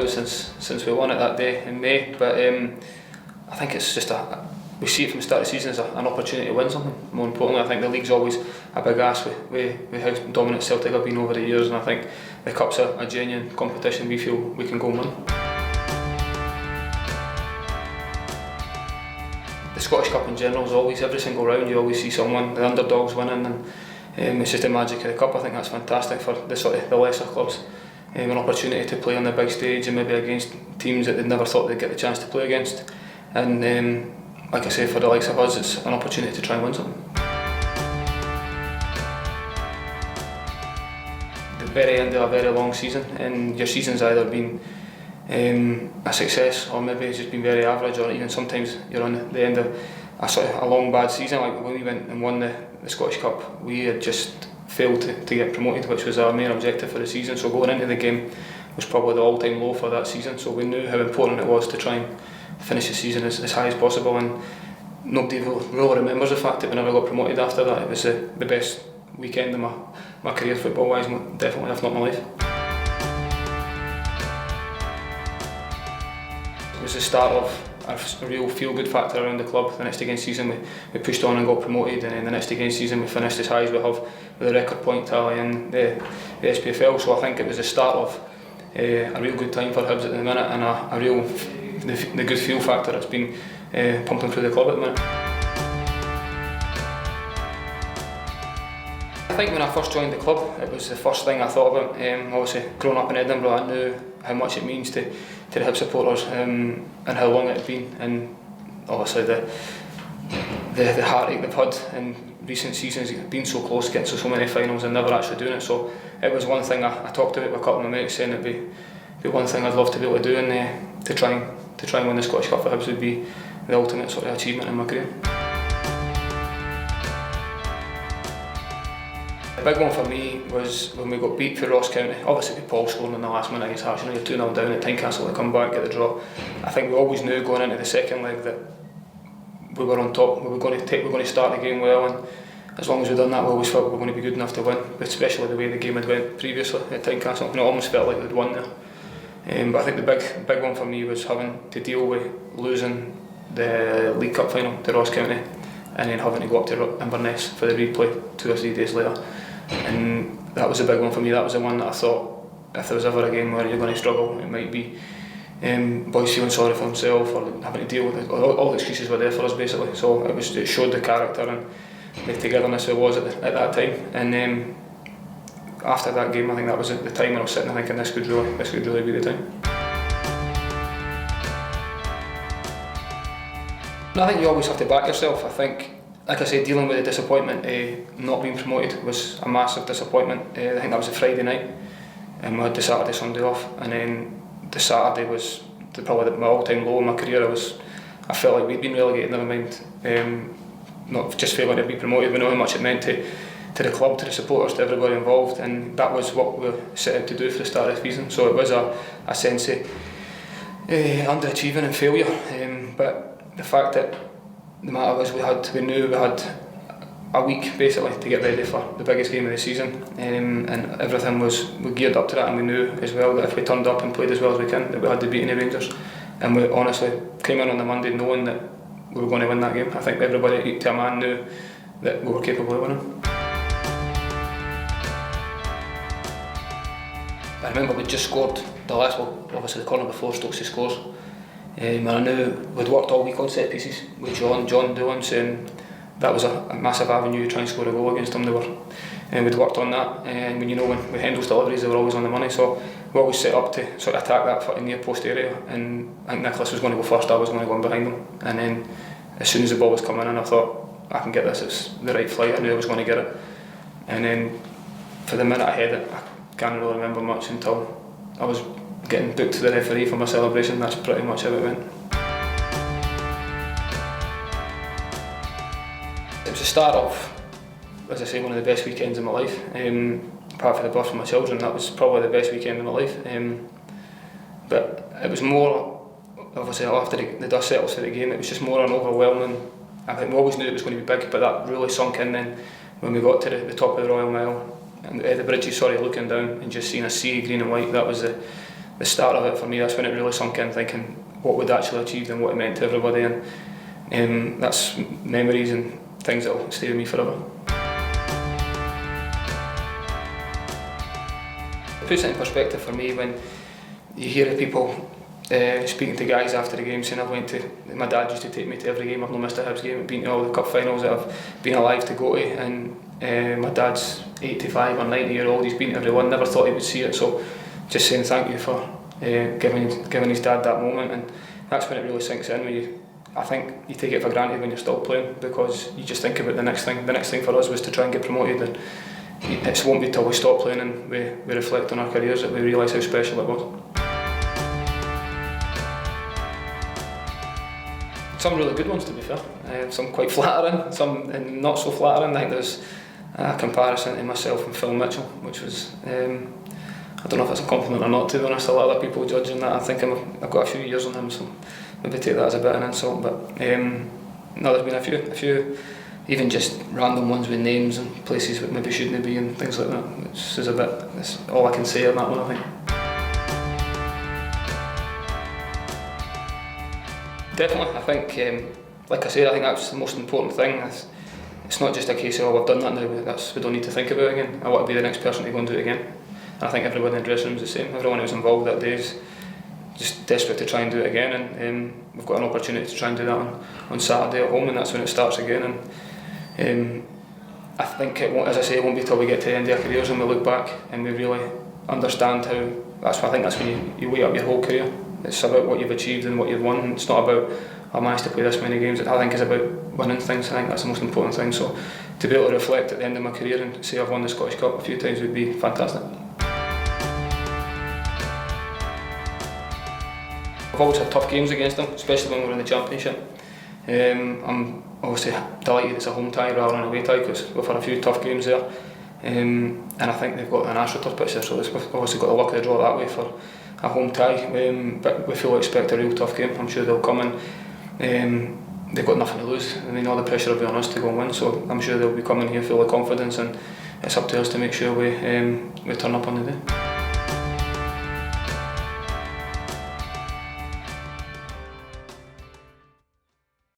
now since we won it that day in May, but I think it's just we see it from the start of the season as an opportunity to win something. More importantly, I think the league's always a big ask with how dominant Celtic have been over the years, and I think the Cup's a genuine competition we feel we can go and win. The Scottish Cup in general is always, every single round you always see someone, the underdogs winning, and it's just the magic of the Cup. I think that's fantastic for the lesser clubs. An opportunity to play on the big stage and maybe against teams that they'd never thought they'd get the chance to play against. And like I say, for the likes of us, it's an opportunity to try and win something. The very end of a very long season, and your season's either been a success or maybe it's just been very average, or even sometimes you're on the end of a long bad season. Like when we went and won the Scottish Cup, we had just failed to get promoted, which was our main objective for the season. So going into the game was probably the all-time low for that season. So we knew how important it was to try and finish the season as high as possible, and nobody really remembers the fact that we never got promoted after that. It was the best weekend of my career football-wise, definitely, if not my life. It was the start of a real feel-good factor around the club. The next again season we pushed on and got promoted, and then the next again season we finished as high as we have with a record point tally in the SPFL. So I think it was the start of a real good time for Hibs at the minute, and a real the good feel factor that's been pumping through the club at the minute. I think when I first joined the club, it was the first thing I thought about. Obviously, growing up in Edinburgh, I knew how much it means to the Hibs supporters, and how long it had been, and obviously the heartache they've had in recent seasons, being so close, getting to so many finals and never actually doing it. So it was one thing I talked about with a couple of my mates, saying it'd be one thing I'd love to be able to do, and to try and win the Scottish Cup for Hibs would be the ultimate sort of achievement in my career. The big one for me was when we got beat for Ross County. Obviously with Paul scoring in the last minute against Hearts, you're 2-0 down at Tynecastle to come back, get the draw. I think we always knew going into the second leg that we were on top, we were going to start the game well, and as long as we'd done that, we always felt we were going to be good enough to win, especially the way the game had went previously at Tynecastle. And it almost felt like we'd won there. But I think the big one for me was having to deal with losing the League Cup final to Ross County, and then having to go up to Inverness for the replay 2 or 3 days later. And that was a big one for me. That was the one that I thought, if there was ever a game where you're going to struggle, it might be boys feeling sorry for themselves or having to deal with it. All the excuses were there for us basically. So it showed the character and the togetherness it was at that time. And after that game, I think that was the time when I was sitting thinking this could really be the time. I think you always have to back yourself. I think, like I said, dealing with the disappointment, not being promoted was a massive disappointment. I think that was a Friday night, and we had the Saturday, Sunday off, and then the Saturday was probably my all-time low in my career. I felt like we'd been relegated, never mind not just failing to be promoted. We know how much it meant to the club, to the supporters, to everybody involved, and that was what we set out to do for the start of the season. So it was a sense of underachieving and failure, but the fact that the matter was we knew we had a week basically to get ready for the biggest game of the season, and everything we geared up to that, and we knew as well that if we turned up and played as well as we can, that we had to beat any Rangers. And we honestly came in on the Monday knowing that we were going to win that game. I think everybody to a man knew that we were capable of winning. I remember we just scored the last one, obviously the corner before Stokes scores. And I knew we'd worked all week on set pieces with John Doolan, saying that was a massive avenue to try and score a goal against them. We'd worked on that, and when with Hendel's deliveries, they were always on the money. So we always set up to sort of attack that near post area, and I think Nicholas was going to go first, I was going to go in behind him. And then as soon as the ball was coming in, I thought, I can get this, it's the right flight, I knew I was going to get it. And then for the minute I had it, I can't really remember much until I was getting booked to the referee for my celebration. That's pretty much how it went. It was the start of, as I say, one of the best weekends of my life. Apart from the birth of my children, that was probably the best weekend of my life. But it was more, obviously after the dust settles for the game, it was just more an overwhelming. I think we always knew it was going to be big, but that really sunk in then when we got to the top of the Royal Mile and the bridges, looking down and just seeing a sea of green and white. That was the the start of it for me, that's when it really sunk in, thinking what we'd actually achieved and what it meant to everybody, and that's memories and things that will stay with me forever. It puts it in perspective for me when you hear of people speaking to guys after the game saying, my dad used to take me to every game, I've not missed a Hibs game, I've been to all the cup finals that I've been alive to go to, and my dad's 85 or 90 year old, he's been to every one, never thought he would see it, so just saying thank you for giving his dad that moment, and that's when it really sinks in. I think you take it for granted when you're still playing, because you just think about the next thing. The next thing for us was to try and get promoted, and it won't be till we stop playing and we reflect on our careers that we realise how special it was. Some really good ones, to be fair. Some quite flattering, some not so flattering. I think there's a comparison to myself and Phil Mitchell, which was, I don't know if it's a compliment or not, to be honest. A lot of other people judging that. I think I've got a few years on him, so maybe take that as a bit of an insult. But no, there's been a few, even just random ones with names and places that maybe shouldn't be and things like that, which is that's all I can say on that one, I think. Definitely, I think, like I said, I think that's the most important thing. It's not just a case of, oh, we've done that now, we don't need to think about it again. I want to be the next person to go and do it again. And I think everyone in the dressing room is the same. Everyone who was involved that day is just desperate to try and do it again, and we've got an opportunity to try and do that on Saturday at home, and that's when it starts again. And I think it won't, as I say, it won't be till we get to the end of our careers and we look back and we really understand how. I think that's when you weigh up your whole career. It's about what you've achieved and what you've won. It's not about, I managed to play this many games. I think it's about winning things. I think that's the most important thing. So to be able to reflect at the end of my career and say I've won the Scottish Cup a few times would be fantastic. I've always had tough games against them, especially when we were in the Championship. I'm obviously delighted it's a home tie rather than a away tie, because we've had a few tough games there. And I think they've got an AstroTurf pitch there, so we've obviously got the luck of the draw that way for a home tie, but we fully expect a real tough game. I'm sure they'll come in, they've got nothing to lose, I mean all the pressure will be on us to go and win, so I'm sure they'll be coming here full of confidence, and it's up to us to make sure we turn up on the day.